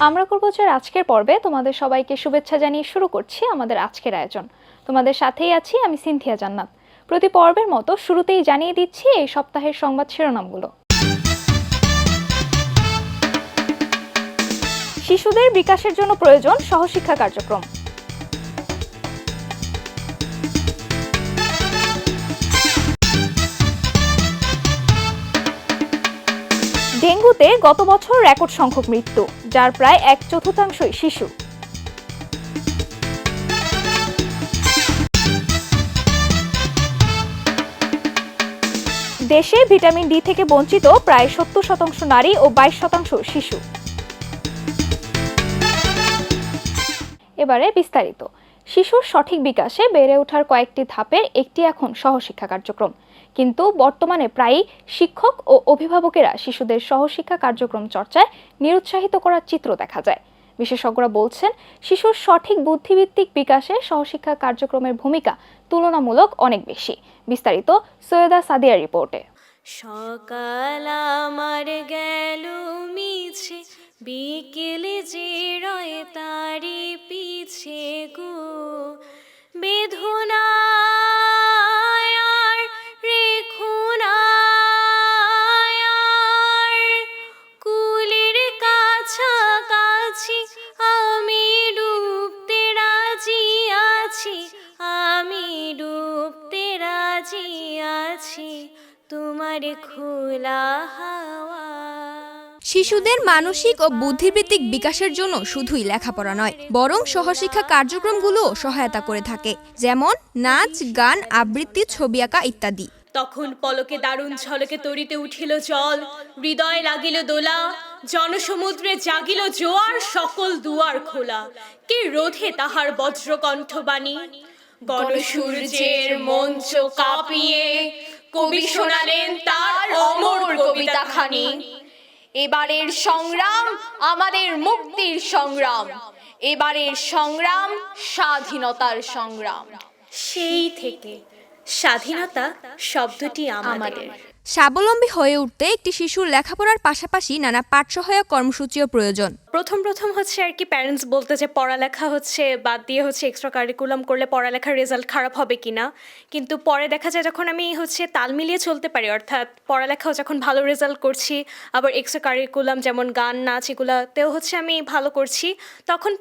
আমরা করবচার আজকের পর্বে তোমাদের সবাইকে শুভেচ্ছা জানিয়ে শুরু করছি আমাদের আজকের আয়োজন। তোমাদের সাথেই আছি আমি সিনথিয়া জান্নাত। প্রতি পর্বের মতো শুরুতেই জানিয়ে দিচ্ছি এই সপ্তাহের সংবাদ শিরোনামগুলো। শিশুদের বিকাশের জন্য প্রয়োজন সহশিক্ষা কার্যক্রম। ডেঙ্গুতে গত বছর রেকর্ড সংখ্যক মৃত্যু, যার প্রায় 1/4 শিশু। দেশে ভিটামিন ডি থেকে বঞ্চিত প্রায় 70% নারী ও 22% শিশু। এবারে বিস্তারিত। শিশুর সঠিক বিকাশে বেড়ে ওঠার কয়েকটি ধাপের একটি এখন সহশিক্ষা কার্যক্রম। কিন্তু বর্তমানে প্রায়ই শিক্ষক ও অভিভাবকেরা শিশুদের সহশিক্ষা কার্যক্রম চর্চায় নিরুৎসাহিত করার চিত্র দেখা যায়। বিশেষজ্ঞরা বলছেন, শিশুর সঠিক বুদ্ধিভিত্তিক বিকাশে সহশিক্ষা কার্যক্রমের ভূমিকা তুলনামূলক অনেক বেশি। বিস্তারিত সৈয়দা সাদিয়ার রিপোর্টে। সকাল আমার গেল মিছে, বিকেলে যে রয় তারি পিছে গো, বেদনা কুলের কাছাকাছি আমি ডুবতে রাজি আছি, আমি ডুবতে রাজি আছি তোমার খোলা হাওয়া। শিশুদের মানসিক ও বুদ্ধিবৃত্তিক বিকাশের জন্য শুধুই লেখাপড়া নয়, বরং সহশিক্ষা কার্যক্রমগুলোও সহায়তা করে থাকে, যেমন নাচ, গান, আবৃত্তি, ছবি আঁকা ইত্যাদি। তখন পলকে দারুণ ঝলকে তরিতে উঠিল জল, হৃদয় লাগিল দোলা, জনসমুদ্রে জাগিল জোয়ার, সকল দুয়ার খোলা। কে রোধে তাহার বজ্রকণ্ঠবাণী? গণসূর্যের মঞ্চ কাঁপিয়ে কবি শোনালেন তার অমর কবিতাখানি। এবারের সংগ্রাম আমাদের মুক্তির সংগ্রাম, এবারের সংগ্রাম স্বাধীনতার সংগ্রাম। সেই থেকে স্বাধীনতা শব্দটি আমাদের। স্বাবলম্বী হয়ে উঠতে একটি শিশুর লেখাপড়ার পাশাপাশি নানা পাঠসহায়ক কর্মসূচিও প্রয়োজন। প্রথম হচ্ছে আর কি প্যারেন্টস বলতে যে পড়ালেখা হচ্ছে বাদ দিয়ে হচ্ছে এক্সট্রা কারিকুলাম করলে পড়ালেখার রেজাল্ট খারাপ হবে কিনা, কিন্তু পরে দেখা যায় যখন আমি হচ্ছে তাল মিলিয়ে চলতে পারি, অর্থাৎ পড়ালেখাও যখন ভালো রেজাল্ট করছি, আবার এক্সট্রা কারিকুলাম যেমন গান, নাচ এগুলাতেও হচ্ছে আমি ভালো করছি, তখন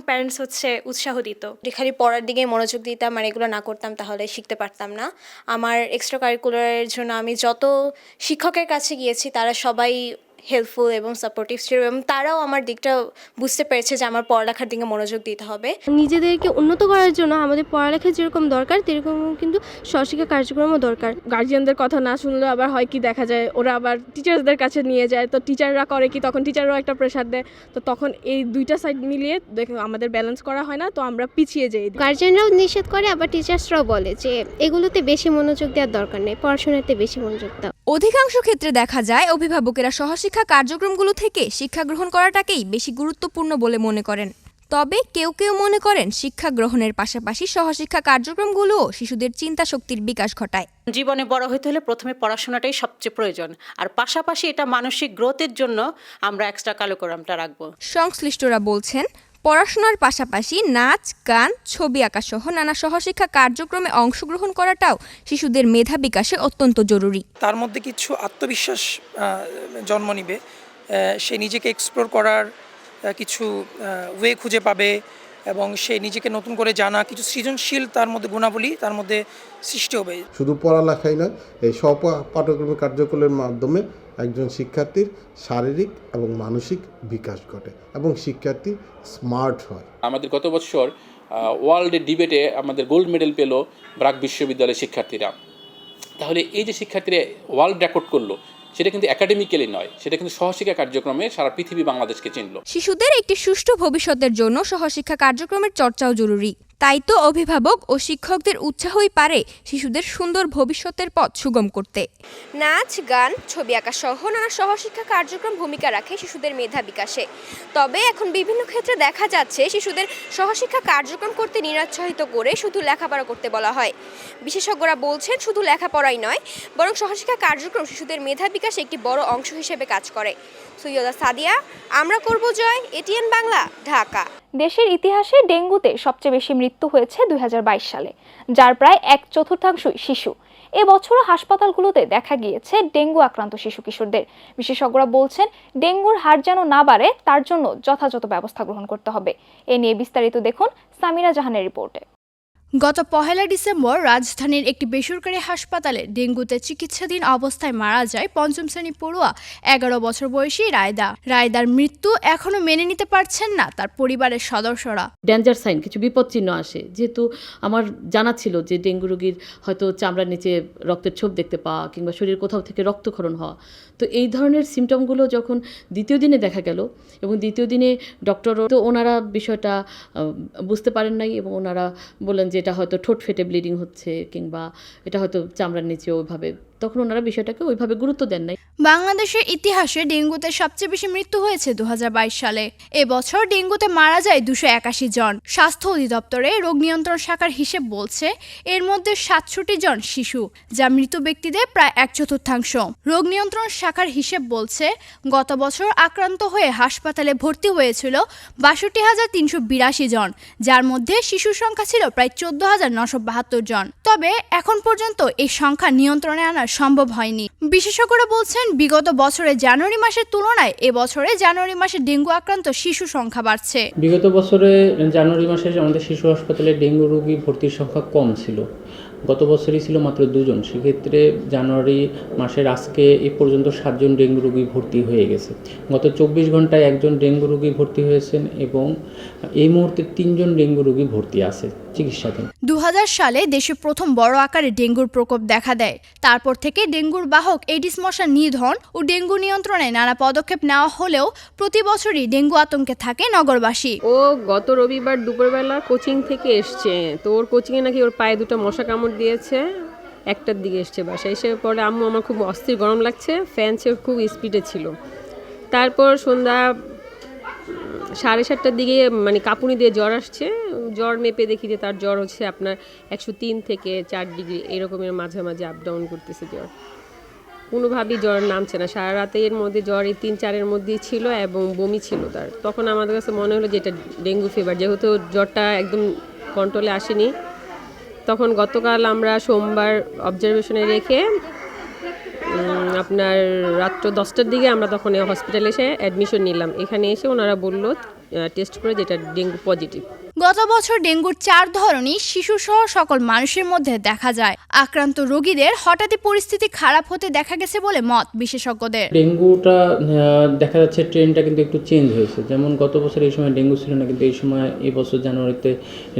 প্যারেন্টস হচ্ছে উৎসাহ দিত। খালি পড়ার দিকে মনোযোগ দিতাম আর এগুলো না করতাম তাহলে শিখতে পারতাম না। আমার এক্সট্রা কারিকুলারের জন্য আমি যত শিক্ষকের কাছে গিয়েছি তারা সবাই হেল্পফুল এবং সাপোর্টিভ ছিল, এবং তারাও আমার দিকটা বুঝতে পেরেছে যে আমার পড়ালেখার দিকে মনোযোগ দিতে হবে। নিজেদেরকে উন্নত করার জন্য আমাদের পড়ালেখা যেরকম দরকার তেরকম কিন্তু সহশিক্ষা কার্যক্রমও দরকার। গার্জিয়ানদের কথা না শুনলে আবার হয় কি দেখা যায় ওরা আবার টিচার্সদের কাছে নিয়ে যায়, তো টিচাররা করে কি তখন টিচাররাও একটা প্রেশার দেয়, তো তখন এই দুইটা সাইড মিলিয়ে দেখো আমাদের ব্যালেন্স করা হয় না, তো আমরা পিছিয়ে যাই। গার্জিয়ানরাও নিষেধ করে, আবার টিচার্সরাও বলে যে এগুলোতে বেশি মনোযোগ দেওয়ার দরকার নেই, পড়াশোনাতে বেশি মনোযোগ দাও। অধিকাংশ ক্ষেত্রে দেখা যায় অভিভাবকেরা সহশিক্ষা কার্যক্রমগুলো থেকে শিক্ষা গ্রহণ করাটাকেই বেশি গুরুত্বপূর্ণ বলে মনে করেন। তবে কেউ কেউ মনে করেন শিক্ষা গ্রহণের পাশাপাশি সহশিক্ষা কার্যক্রমগুলোও শিশুদের চিন্তা শক্তির বিকাশ ঘটায়। জীবনে বড় হতে হলে প্রথমে পড়াশোনাটাই সবচেয়ে প্রয়োজন, আর পাশাপাশি এটা মানসিক গ্রোথের জন্য আমরা এক্সট্রা কারিকুলামটা রাখবো। সংশ্লিষ্টরা বলছেন, পড়াশোনার পাশাপাশি নাচ, গান, ছবি আঁকা সহ নানা সহশিক্ষা কার্যক্রমে অংশগ্রহণ করাটাও শিশুদের মেধা বিকাশে অত্যন্ত জরুরি। তার মধ্যে কিছু আত্মবিশ্বাস জন্ম নিবে, সে নিজেকে এক্সপ্লোর করার কিছু ওয়ে খুঁজে পাবে, এবং সে নিজেকে নতুন করে জানা কিছু সৃজনশীল তার মধ্যে গুণাবলী তার মধ্যে সৃষ্টি হবে। শুধু পড়ালেখাই নয়, এই পাঠ্যক্রমিক কার্যক্রমের মাধ্যমে একজন শিক্ষার্থীর শারীরিক এবং মানসিক বিকাশ ঘটে এবং শিক্ষার্থী স্মার্ট হয়। আমাদের গত বছর ওয়ার্ল্ড ডিবেটে আমাদের গোল্ড মেডেল পেল ব্রাক বিশ্ববিদ্যালয়ের শিক্ষার্থীরা। তাহলে এই যে শিক্ষার্থীরা ওয়ার্ল্ড রেকর্ড করলো, সেটা কিন্তু একাডেমিক্যালি নয়, সেটা কিন্তু সহশিক্ষা কার্যক্রমে সারা পৃথিবী বাংলাদেশকে চিনল। শিশুদের একটি সুষ্ঠু ভবিষ্যতের জন্য সহশিক্ষা কার্যক্রমের চর্চাও জরুরি। তাই তো অভিভাবক ও শিক্ষকদের উৎসাহই পারে শিশুদের সুন্দর ভবিষ্যতের পথ সুগম করতে। নাচ, গান, ছবি আঁকা সহ নানা সহশিক্ষা কার্যক্রম ভূমিকা রাখে শিশুদের মেধা বিকাশে। তবে এখন বিভিন্ন ক্ষেত্রে দেখা যাচ্ছে শিশুদের সহশিক্ষা কার্যক্রম করতে নিরুৎসাহিত করে শুধু লেখাপড়া করতে বলা হয়। বিশেষজ্ঞরা বলছেন, শুধু লেখাপড়াই নয়, বরং সহশিক্ষা কার্যক্রম শিশুদের মেধা বিকাশে একটি বড় অংশ হিসেবে কাজ করে। সৈয়দা সাদিয়া, আমরা করব জয়, এটিএন বাংলা, ঢাকা। দেশের ইতিহাসে ডেঙ্গুতে সবচেয়ে বেশি মৃত্যু হয়েছে 2022 সালে, যার প্রায় 1/4 শিশু। এবছরও হাসপাতালগুলোতে দেখা গিয়েছে ডেঙ্গু আক্রান্ত শিশু কিশোরদের। বিশেষজ্ঞরা বলছেন, ডেঙ্গুর হার যেন না বাড়ে তার জন্য যথাযথ ব্যবস্থা গ্রহণ করতে হবে। এ নিয়ে বিস্তারিত দেখুন সামিরা জাহানের রিপোর্টে। গত 1 ডিসেম্বর রাজধানীর একটি বেসরকারি হাসপাতালে ডেঙ্গুতে চিকিৎসাধীন অবস্থায় মারা যায় 5ম শ্রেণী পড়ুয়া 11 বছর বয়সী রায়দা। রায়দার মৃত্যু এখনো মেনে নিতে পারছেন না তার পরিবারের সদস্যরা। ডেঞ্জার সাইন, কিছু বিপদ চিহ্ন আসে, যেহেতু আমার জানা ছিল যে ডেঙ্গু রোগীর হয়তো চামড়ার নিচে রক্তের ছোপ দেখতে পাওয়া কিংবা শরীর কোথাও থেকে রক্তক্ষরণ হওয়া, তো এই ধরনের সিমটমগুলো যখন দ্বিতীয় দিনে দেখা গেল এবং দ্বিতীয় দিনে ডক্টরও তো ওনারা বিষয়টা বুঝতে পারেন নাই এবং ওনারা বললেন যে এটা হয়তো ঠোঁট ফেটে ব্লিডিং হচ্ছে কিংবা এটা হয়তো চামড়ার নিচে ওইভাবে, তখন ওনারা বিষয়টাকে ওইভাবে গুরুত্ব দেন নাই। বাংলাদেশের ইতিহাসে ডেঙ্গুতে সবচেয়ে বেশি মৃত্যু হয়েছে 2022 সালে। এবছর ডেঙ্গুতে মারা যায় 281 জন। স্বাস্থ্য অধিদপ্তরে রোগ নিয়ন্ত্রণ শাখার হিসেব বলছে এর মধ্যে 67 জন শিশু, যা মৃত ব্যক্তিদের প্রায় 1/4। রোগ নিয়ন্ত্রণ শাখার হিসেব বলছে গত বছর আক্রান্ত হয়ে হাসপাতালে ভর্তি হয়েছিল 62,382 জন, যার মধ্যে শিশুর সংখ্যা ছিল প্রায় 14,972 জন। তবে এখন পর্যন্ত এই সংখ্যা নিয়ন্ত্রণে আনা সম্ভব হয়নি। বিশেষজ্ঞরা বলছেন, বিগত বছরে জানুয়ারি মাসের তুলনায় এবছরে জানুয়ারি মাসে ডেঙ্গু আক্রান্ত শিশু সংখ্যা বাড়ছে। বিগত বছরে জানুয়ারি মাসে আমাদের শিশু হাসপাতালে ডেঙ্গু রোগী ভর্তির সংখ্যা কম ছিল, গত বছরই ছিল মাত্র 2 জন। সেক্ষেত্রে জানুয়ারি মাসের আজকে এ পর্যন্ত 7 জন ডেঙ্গু রোগী ভর্তি হয়ে গেছে। গত 24 ঘন্টায় 1 জন ডেঙ্গু রোগী ভর্তি হয়েছেন এবং এই মুহূর্তে 3 জন ডেঙ্গু রোগী ভর্তি আছে চিকিৎসাধীন। 2000 সালে দেশে প্রথম বড় আকারে ডেঙ্গুর প্রকোপ দেখা দেয়। তারপর থেকে ডেঙ্গুর বাহক এডিস মশা নিধন ও ডেঙ্গু নিয়ন্ত্রণে নানা পদক্ষেপ নেওয়া হলেও প্রতি বছরই ডেঙ্গু আতঙ্কে থাকে নগরবাসী। ও গত রবিবার দুপুরবেলা কোচিং থেকে এসছে, তো ওর কোচিংয়ে নাকি ওর পায়ে 2টা মশা কামড় দিয়েছে। 1টার দিকে এসছে বাসায়, এসে পরে আম্মু আমার খুব অস্থির গরম লাগছে, ফ্যান সে খুব স্পিডে ছিল। তারপর সন্ধ্যা 7:30টার দিকে মানে কাঁপুনি দিয়ে জ্বর আসছে, জ্বর মেপে দেখি যে তার জ্বর হচ্ছে আপনার 103 থেকে 4 ডিগ্রি এরকমের মাঝামাঝি আপ ডাউন করতেছে জ্বর। কোনোভাবেই জ্বর নামছে না, সারা রাতে এর মধ্যে জ্বর এই 3-4-এর মধ্যেই ছিল এবং বমি ছিল তার। তখন আমাদের কাছে মনে হলো যে এটা ডেঙ্গু ফিভার, যেহেতু জ্বরটা একদম কন্ট্রোলে আসেনি। তখন গতকাল আমরা সোমবার অবজারভেশনে রেখে আপনার রাত্র 10টার দিকে আমরা তখন হসপিটালে এসে অ্যাডমিশন নিলাম। এখানে এসে ওনারা বললো টেস্ট করে যেটা ডেঙ্গু পজিটিভ। গত বছর ডেঙ্গুর 4 ধরনই শিশুসহ সকল মানুষের মধ্যে দেখা যায়। আক্রান্ত রোগীদের হঠাৎই পরিস্থিতি খারাপ হতে দেখা গেছে বলে মত বিশেষজ্ঞদের। ডেঙ্গুটা দেখা যাচ্ছে ট্রেন্ডটা কিন্তু একটু চেঞ্জ হয়েছে। যেমন গত বছর এই সময় ডেঙ্গু ছিল না, কিন্তু এই সময় এই বছর জানুয়ারিতে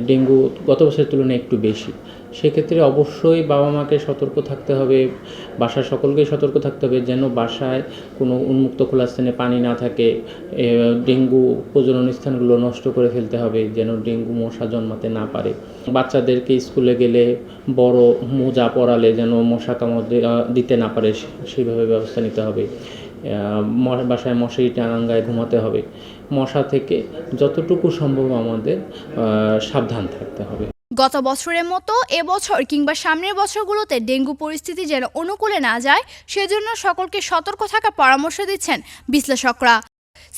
ডেঙ্গু গত বছরের তুলনায় একটু বেশি। সেক্ষেত্রে অবশ্যই বাবা মাকে সতর্ক থাকতে হবে, বাসার সকলকেই সতর্ক থাকতে হবে যেন বাসায় কোনো উন্মুক্ত খোলা স্থানে পানি না থাকে। ডেঙ্গু প্রজনন স্থানগুলো নষ্ট করে ফেলতে হবে যেন ডেঙ্গু মশা জন্মাতে না পারে। বাচ্চাদেরকে স্কুলে গেলে বড় মোজা পরালে যেন মশা কামড় দিতে না পারে সেইভাবে ব্যবস্থা নিতে হবে। বাসায় মশারি টাঙ্গায় ঘুমাতে হবে। মশা থেকে যতটুকু সম্ভব আমাদের সাবধান থাকতে হবে। গত বছরের মতো এবছর কিংবা সামনের বছরগুলোতে ডেঙ্গু পরিস্থিতি যেন অনুকূলে না যায় সেজন্য সকলকে সতর্ক থাকার পরামর্শ দিচ্ছেন বিশ্লেষকরা।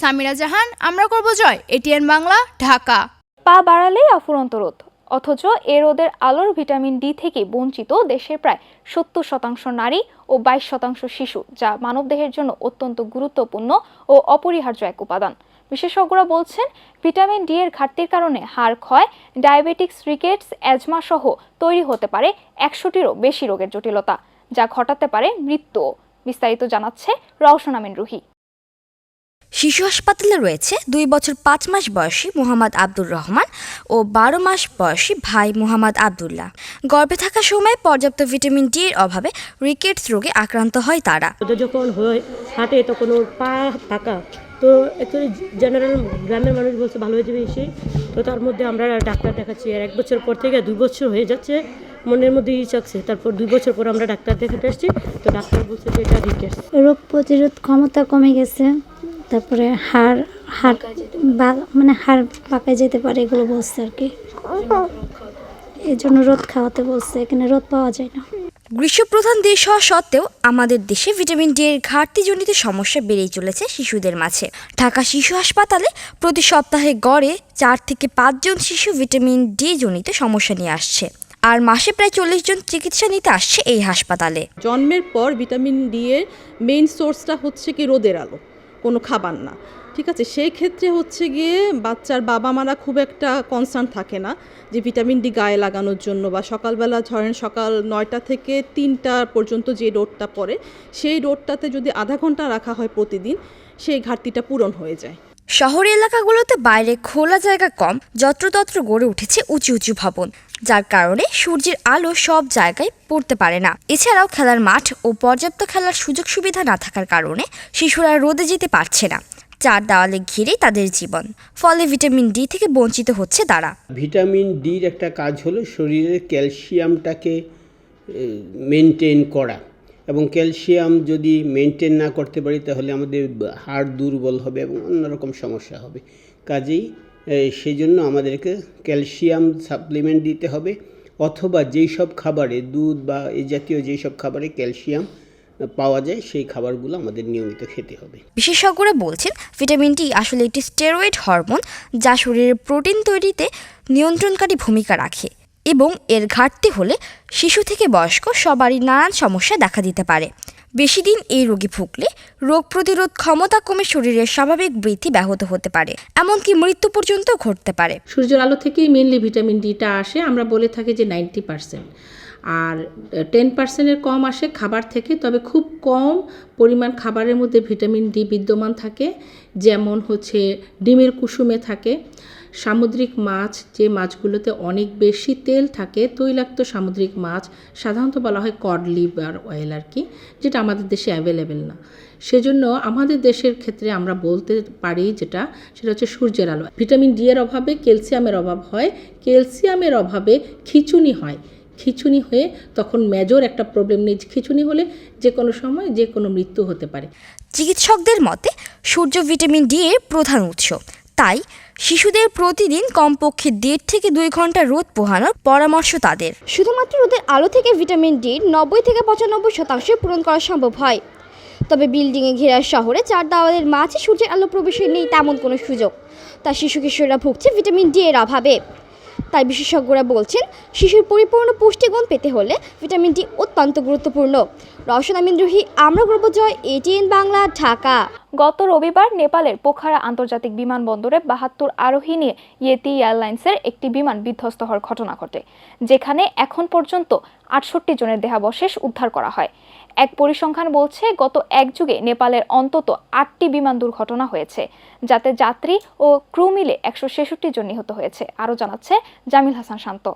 সামিরা জাহান, আমরা করব জয়, এটিএন বাংলা, ঢাকা। পা বাড়ালেই অফুরন্ত রোদ, অথচ এ রোদের আলোর ভিটামিন ডি থেকে বঞ্চিত দেশের প্রায় 70% নারী ও 22% শিশু, যা মানবদেহের জন্য অত্যন্ত গুরুত্বপূর্ণ ও অপরিহার্য এক উপাদান। বিশেষজ্ঞরা বলছেন, ভিটামিন ডি এর ঘাটতির কারণে হাড় ক্ষয়, ডায়াবেটিক্স, রিকেটস, অ্যাজমা সহ তৈরি হতে পারে 100টিরও বেশি রোগের জটিলতা, যা ঘটাতে পারে মৃত্যু। বিস্তারিত জানাচ্ছে রওশন আমিন রুহি। শিশু হাসপাতালে রয়েছে 2 বছর 5 মাস বয়সী মোহাম্মদ আব্দুর রহমান ও 12 মাস বয়সী ভাই মোহাম্মদ আবদুল্লাহ। গর্ভে থাকার সময় পর্যাপ্ত ভিটামিন ডি এর অভাবে রিকেটস রোগে আক্রান্ত হয় তারা। যখন হাঁটে তখন ওর পা পাকা, তো অ্যাকচুয়ালি জেনারেল গ্রামের মানুষ বলছে ভালো হয়ে যাবে এসে, তো তার মধ্যে আমরা ডাক্তার দেখাচ্ছি। আর 1 বছর পর থেকে 2 বছর হয়ে যাচ্ছে, মনের মধ্যে ইচ্ছাচ্ছে। তারপর 2 বছর পর আমরা ডাক্তার দেখাতে আসছি, তো ডাক্তার বলছে যে এটা রিকেটস। রোগ প্রতিরোধ ক্ষমতা কমে গেছে, তারপরে হাড় পাকায় যেতে পারে, এগুলো বলছে আর কি। এই জন্য রোদ খাওয়াতে বলছে, এখানে রোদ পাওয়া যায় না। গ্রীষ্মপ্রধান দেশ হওয়া সত্ত্বেও আমাদের দেশে ভিটামিন ডি এর ঘাটতিজনিত সমস্যা বেড়েই চলেছে শিশুদের মাঝে। ঢাকা শিশু হাসপাতালে প্রতি সপ্তাহে গড়ে 4 থেকে 5 জন শিশু ভিটামিন ডি জনিত সমস্যা নিয়ে আসছে, আর মাসে প্রায় 40 জন চিকিৎসা নিতে আসছে এই হাসপাতালে। জন্মের পর ভিটামিন ডি এর মেইন সোর্সটা হচ্ছে কি রোদের আলো, কোনো খাবার না। ঠিক আছে, সেই ক্ষেত্রে হচ্ছে গিয়ে বাচ্চার বাবা মারা খুব একটা কনসার্ন থাকে না যে ভিটামিন ডি গায়ে লাগানোর জন্য, বা সকালবেলা ধরেন সকাল 9টা থেকে 3টা পর্যন্ত যে রোদটা পড়ে সেই রোদটাতে যদি আধা ঘন্টা রাখা হয় প্রতিদিন, সেই ঘাটতিটা পূরণ হয়ে যায়। শহর এলাকাগুলোতে বাইরে খোলা জায়গা কম, যত্রতত্র গড়ে উঠেছে উঁচু উঁচু ভবন, যার কারণে সূর্যের আলো সব জায়গায় পড়তে পারে না। এছাড়াও খেলার মাঠ ও পর্যাপ্ত খেলার সুযোগ সুবিধা না থাকার কারণে শিশুরা রোদে যেতে পারছে না। 4 দেওয়ালে ঘিরেই তাদের জীবন, ফলে ভিটামিন ডি থেকে বঞ্চিত হচ্ছে তারা। ভিটামিন ডির একটা কাজ হলো শরীরের ক্যালসিয়ামটাকে মেনটেন করা, এবং ক্যালসিয়াম যদি মেনটেন না করতে পারি তাহলে আমাদের হাড় দুর্বল হবে এবং অন্যরকম সমস্যা হবে। কাজেই সেই জন্য আমাদেরকে ক্যালসিয়াম সাপ্লিমেন্ট দিতে হবে, অথবা যেই সব খাবারে, দুধ বা এই জাতীয় যেই সব খাবারে ক্যালসিয়াম পাওয়া যায় সেই খাবারগুলো আমাদের নিয়মিত খেতে হবে। বিশেষজ্ঞরা বলছেন ভিটামিন ডি আসলে একটি স্টেরয়েড হরমোন, যা শরীরের প্রোটিন তৈরিতে নিয়ন্ত্রণকারী ভূমিকা রাখে, এবং এর ঘাটতি হলে শিশু থেকে বয়স্ক সবারই নানান সমস্যা দেখা দিতে পারে। বেশি দিন এই রোগে ভুগলে রোগ প্রতিরোধ ক্ষমতা কমে শরীরের স্বাভাবিক বৃদ্ধি ব্যাহত হতে পারে, এমনকি মৃত্যু পর্যন্ত ঘটতে পারে। সূর্যের আলো থেকেই মেনলি ভিটামিন ডিটা আসে। আমরা বলে থাকি যে 90%, আর 10%-এর কম আসে খাবার থেকে। তবে খুব কম পরিমাণ খাবারের মধ্যে ভিটামিন ডি বিদ্যমান থাকে, যেমন হচ্ছে ডিমের কুসুমে থাকে, সামুদ্রিক মাছ, যে মাছগুলোতে অনেক বেশি তেল থাকে, তৈলাক্ত সামুদ্রিক মাছ, সাধারণত বলা হয় কড লিভার অয়েল আর কি, যেটা আমাদের দেশে অ্যাভেলেবেল না। সেজন্য আমাদের দেশের ক্ষেত্রে আমরা বলতে পারি সেটা হচ্ছে সূর্যের আলো। ভিটামিন ডি এর অভাবে ক্যালসিয়ামের অভাব হয়, ক্যালসিয়ামের অভাবে খিঁচুনি হয়, খিঁচুনি হয়ে তখন মেজর একটা প্রবলেম নেই। খিঁচুনি হলে যে কোনো সময় যে কোনো মৃত্যু হতে পারে। চিকিৎসকদের মতে সূর্য ভিটামিন ডি এর প্রধান উৎস, তাই শিশুদের প্রতিদিন কমপক্ষে 1.5 থেকে 2 ঘন্টা রোদ পোহানোর পরামর্শ তাদের। শুধুমাত্র রোদের আলো থেকে ভিটামিন ডি 90 থেকে 95% পূরণ করা সম্ভব হয়। তবে বিল্ডিংয়ে ঘেরা শহরে 4 দেওয়ালের মাঝে সূর্যের আলো প্রবেশের নেই তেমন কোনো সুযোগ, তাই শিশু কিশোররা ভুগছে ভিটামিন ডি এর অভাবে। তাই বিশেষজ্ঞরা বলছেন শিশুর পরিপূর্ণ পুষ্টিগুণ পেতে হলে ভিটামিন ডি অত্যন্ত গুরুত্বপূর্ণ। রওশন আমিন রুহি, আমরা গর্ব জয়, এটিএন বাংলা, ঢাকা। গত রবিবার নেপালের পোখারা আন্তর্জাতিক বিমানবন্দরে 72 আরোহী নিয়ে ইয়েতি এয়ারলাইন্সের একটি বিমান বিধ্বস্ত হওয়ার ঘটনা ঘটে, যেখানে এখন পর্যন্ত 68 জনের দেহাবশেষ উদ্ধার করা হয়। এক পরিসংখ্যান বলছে গত এক যুগে নেপালের অন্তত 8টি বিমান দুর্ঘটনা হয়েছে, যাতে যাত্রী ও ক্রু মিলে 166 জন নিহত হয়েছে। আরও জানাচ্ছে জামিল হাসান শান্ত।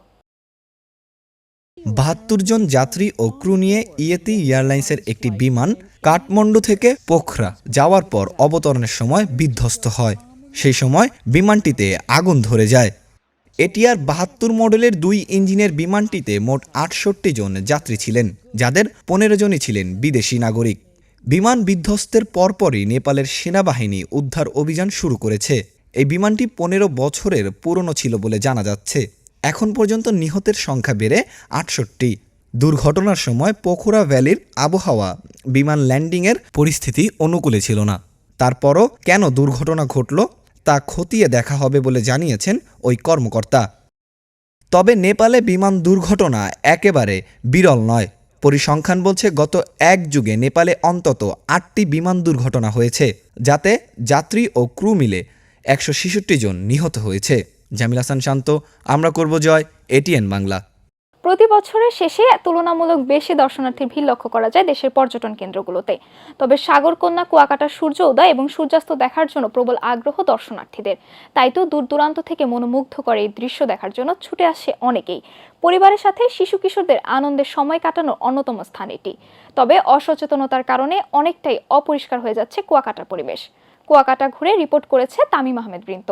72 জন যাত্রী ও ক্রু নিয়ে ইয়েতি এয়ারলাইন্সের একটি বিমান কাঠমান্ডু থেকে পোখরা যাওয়ার পর অবতরণের সময় বিধ্বস্ত হয়। সেই সময় বিমানটিতে আগুন ধরে যায়। এটিআর 72 মডেলের 2 ইঞ্জিনের বিমানটিতে মোট 68 জন যাত্রী ছিলেন, যাদের 15 জনই ছিলেন বিদেশি নাগরিক। বিমান বিধ্বস্তের পরপরই নেপালের সেনাবাহিনী উদ্ধার অভিযান শুরু করেছে। এই বিমানটি 15 বছরের পুরনো ছিল বলে জানা যাচ্ছে। এখন পর্যন্ত নিহতের সংখ্যা বেড়ে 68। দুর্ঘটনার সময় পোখরা ভ্যালির আবহাওয়া বিমান ল্যান্ডিংয়ের পরিস্থিতি অনুকূলে ছিল না। তারপরও কেন দুর্ঘটনা ঘটল তা খতিয়ে দেখা হবে বলে জানিয়েছেন ওই কর্মকর্তা। তবে নেপালে বিমান দুর্ঘটনা একেবারে বিরল নয়। পরিসংখ্যান বলছে গত এক যুগে নেপালে অন্তত 8টি বিমান দুর্ঘটনা হয়েছে, যাতে যাত্রী ও ক্রু মিলে 166 জন নিহত হয়েছে। জামিল হাসান শান্ত, আমরা করব জয়, এটিএন বাংলা। প্রতি বছরের শেষে তুলনামূলক বেশি দর্শনার্থীর ভিড় লক্ষ্য করা যায় দেশের পর্যটন কেন্দ্রগুলোতে। তবে সাগরকন্যা, কুয়াকাটার সূর্য উদয় এবং সূর্যাস্ত দেখার জন্য প্রবল আগ্রহ দর্শনার্থীদের। তাই তো দূর দূরান্ত থেকে মনোমুগ্ধ করে এই দৃশ্য দেখার জন্য ছুটে আসে অনেকেই। পরিবারের সাথে শিশু কিশোরদের আনন্দের সময় কাটানোর অন্যতম স্থান এটি। তবে অসচেতনতার কারণে অনেকটাই অপরিষ্কার হয়ে যাচ্ছে কুয়াকাটার পরিবেশ। কুয়াকাটা ঘুরে রিপোর্ট করেছে তামিম আহমেদ বৃন্ত।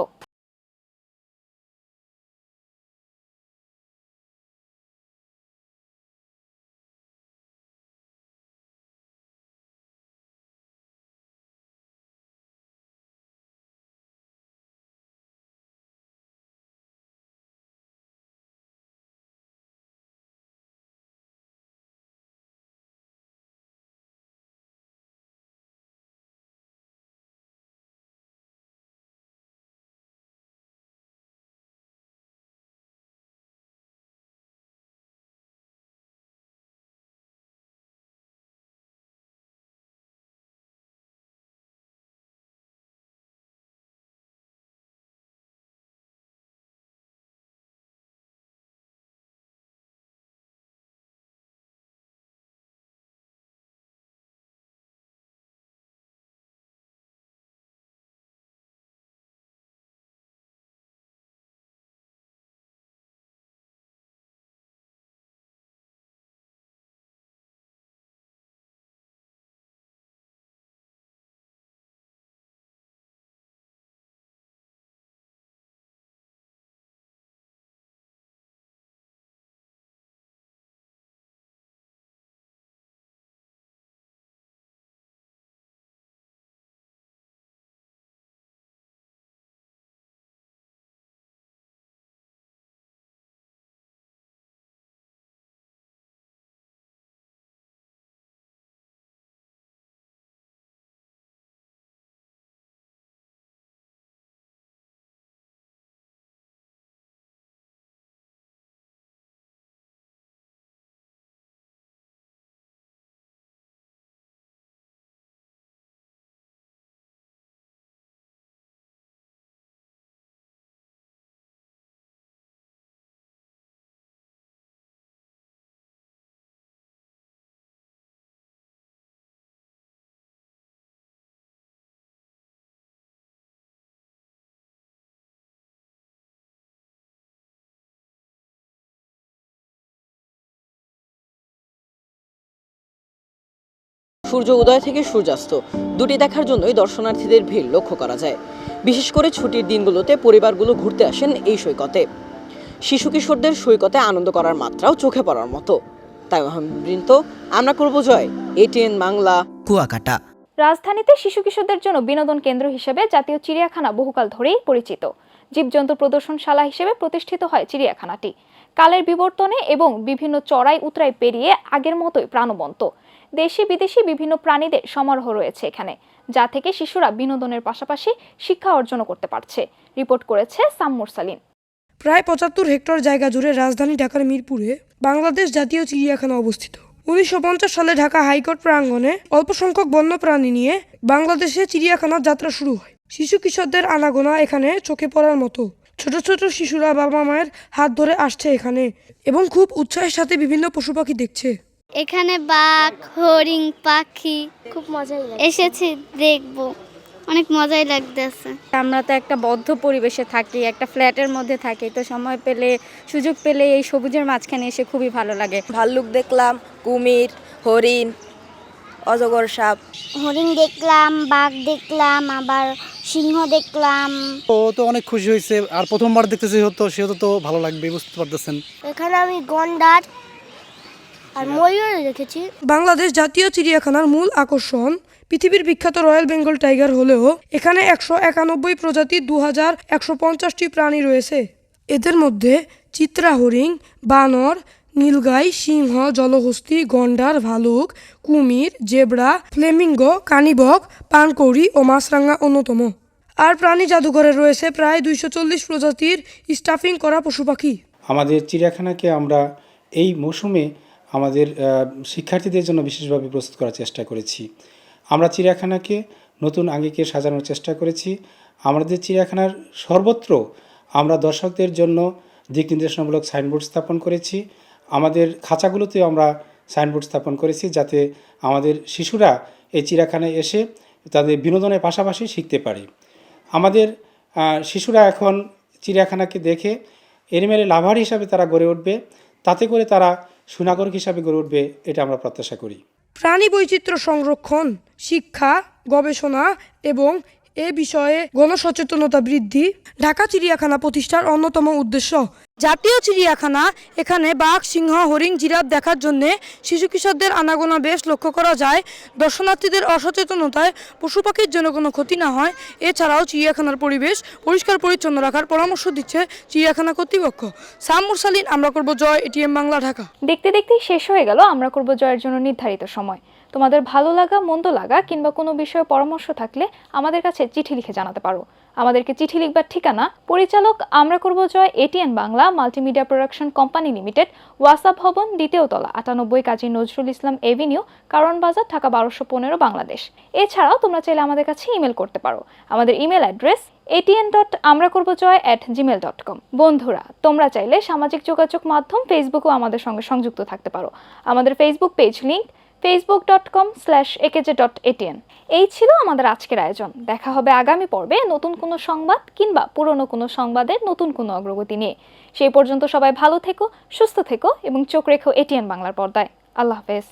সূর্য উদয় থেকে সূর্যাস্ত দুটি দেখার জন্যই দর্শনার্থীদের ভিড় লক্ষ্য করা যায়। বিশেষ করে ছুটির দিনগুলোতে পরিবারগুলো ঘুরতে আসেন এই সৈকতে। শিশু কিশোরদের সৈকতে আনন্দ করার মাত্রাও চোখে পড়ার মতো। তাই বৃন্ত আমরা করব জয়, এটিএন বাংলা, কুয়াকাটা। রাজধানীতে শিশু কিশোরদের জন্য বিনোদন কেন্দ্র হিসেবে জাতীয় চিড়িয়াখানা বহুকাল ধরেই পরিচিত। জীবজন্তু প্রদর্শনশালা হিসেবে প্রতিষ্ঠিত হয় চিড়িয়াখানাটি। কালের বিবর্তনে এবং বিভিন্ন চড়াই উতরাই পেরিয়ে আগের মতোই প্রাণবন্ত। দেশি বিদেশি বিভিন্ন প্রাণীদের সমারোহ রয়েছে এখানে, যা থেকে শিশুরা বিনোদনের পাশাপাশি শিক্ষা অর্জন করতে পারছে। রিপোর্ট করেছে সাম্মুর সালিন। প্রায় ৭৫ হেক্টর জায়গা জুড়ে রাজধানী ঢাকার মিরপুরে বাংলাদেশ জাতীয় চিড়িয়াখানা অবস্থিত। ১৯৫০ সালে ঢাকা হাইকোর্ট প্রাঙ্গণে অল্প সংখ্যক বন্যপ্রাণী নিয়ে বাংলাদেশে চিড়িয়াখানার যাত্রা শুরু হয়। শিশু কিশোরদের আনাগোনা এখানে চোখে পড়ার মতো। ছোট ছোট শিশুরা বাবা মায়ের হাত ধরে আসছে এখানে এবং খুব উৎসাহের সাথে বিভিন্ন পশু পাখি দেখছে। এখানে বাঘ, হরিণ, পাখি খুব মজাই লাগে। এসেছি দেখবো, অনেক মজাই লাগতেছে। আমরা তো একটা বদ্ধ পরিবেশে থাকি, একটা ফ্ল্যাটের মধ্যে থাকি, তো সময় পেলে সুযোগ পেলে এই সবুজের মাঝখানে এসে খুবই ভালো লাগে। ভাল্লুক দেখলাম, কুমির, হরিণ, অজগর সাপ। হরিণ দেখলাম, বাঘ দেখলাম, আবার সিংহ দেখলাম। ও তো অনেক খুশি হয়েছে, আর প্রথমবার দেখতেছি সেহেতু তো ভালো লাগবে, বুঝতে পারতেছেন। এখানে আমি গন্ডার আর ময়ূর দেখেছি। বাংলাদেশ জাতীয় চিড়িয়াখানার মূল আকর্ষণ পৃথিবীর বিখ্যাত রয়্যাল বেঙ্গল টাইগার হলেও এখানে ১৯১ প্রজাতির ২১৫০টি প্রাণী রয়েছে। এদের মধ্যে চিত্রা হরিণ, বানর, নীলগাই, সিংহ, জলহস্তী, গন্ডার, ভালুক, কুমির, জেব্রা, ফ্লেমিঙ্গো, কানিবক, পানকৌড়ি ও মাছরাঙা অন্যতম। আর প্রাণী জাদুঘরে রয়েছে প্রায় ২৪০ প্রজাতির স্টাফিং করা পশু পাখি। আমাদের চিড়িয়াখানাকে আমরা এই মৌসুমে আমাদের শিক্ষার্থীদের জন্য বিশেষভাবে প্রস্তুত করার চেষ্টা করেছি। আমরা চিড়িয়াখানাকে নতুন আঙ্গিকে সাজানোর চেষ্টা করেছি। আমাদের চিড়িয়াখানার সর্বত্র আমরা দর্শকদের জন্য দিক নির্দেশনামূলক সাইনবোর্ড স্থাপন করেছি। আমাদের খাঁচাগুলোতেও আমরা সাইনবোর্ড স্থাপন করেছি, যাতে আমাদের শিশুরা এই চিড়িয়াখানায় এসে তাদের বিনোদনের পাশাপাশি শিখতে পারে। আমাদের শিশুরা এখন চিড়িয়াখানাকে দেখে এনিম্যাল লাভার হিসাবে তারা গড়ে উঠবে, তাতে করে তারা সুনাগরিক হিসাবে গড়ে উঠবে, এটা আমরা প্রত্যাশা করি। প্রাণী বৈচিত্র্য সংরক্ষণ, শিক্ষা, গবেষণা এবং এ বিষয়ে গণসচেতনতা বৃদ্ধি ঢাকা চিড়িয়াখানা প্রতিষ্ঠার অন্যতম উদ্দেশ্য। জাতীয় চিড়িয়াখানা এখানে বাঘ, সিংহ, হরিণ, জিরাফ দেখার জন্য শিশু কিশোরদের আনাগোনা বেশ লক্ষ্য করা যায়। দর্শনার্থীদের অসচেতনতায় পশু পাখির জন্য কোনো ক্ষতি না হয়। এছাড়াও চিড়িয়াখানার পরিবেশ পরিষ্কার পরিচ্ছন্ন রাখার পরামর্শ দিচ্ছে চিড়িয়াখানা কর্তৃপক্ষ। সাম্মুর সালিন, আমরা করব জয়, এটিএন বাংলা, ঢাকা। দেখতে দেখতেই শেষ হয়ে গেল আমরা করব জয়ের জন্য নির্ধারিত সময়। তোমাদের ভালো লাগা, মন্দ লাগা কিংবা কোনো বিষয়ে পরামর্শ থাকলে আমাদের কাছে চিঠি লিখে জানাতে পারো। আমাদেরকে চিঠি লিখবার ঠিকানা: পরিচালক, আমরা করব জয়, ATN Bangla, multimedia production company limited, ওয়াসা ভবন, ২য় তলা, ৯৮ কাজী নজরুল ইসলাম এভিনিউ, কারণ বাজার, ঢাকা ১২১৫, বাংলাদেশ। এছাড়াও তোমরা চাইলে আমাদের কাছে ইমেল করতে পারো। আমাদের ইমেল অ্যাড্রেস atn.amrakorbojoy@gmail.com। বন্ধুরা, তোমরা চাইলে সামাজিক যোগাযোগ মাধ্যম ফেসবুকেও আমাদের সঙ্গে সংযুক্ত থাকতে পারো। আমাদের ফেসবুক পেজ লিংক facebook.com/ekj.atn। এই ছিল আমাদের আজকের আয়োজন। দেখা হবে আগামী পর্বে নতুন কোনো সংবাদ কিংবা পুরনো কোনো সংবাদের নতুন কোনো অগ্রগতি নিয়ে। সেই পর্যন্ত সবাই ভালো থেকো, সুস্থ থেকো এবং চোখ রেখো এটিএন বাংলার পর্দায়। আল্লাহ হাফেজ।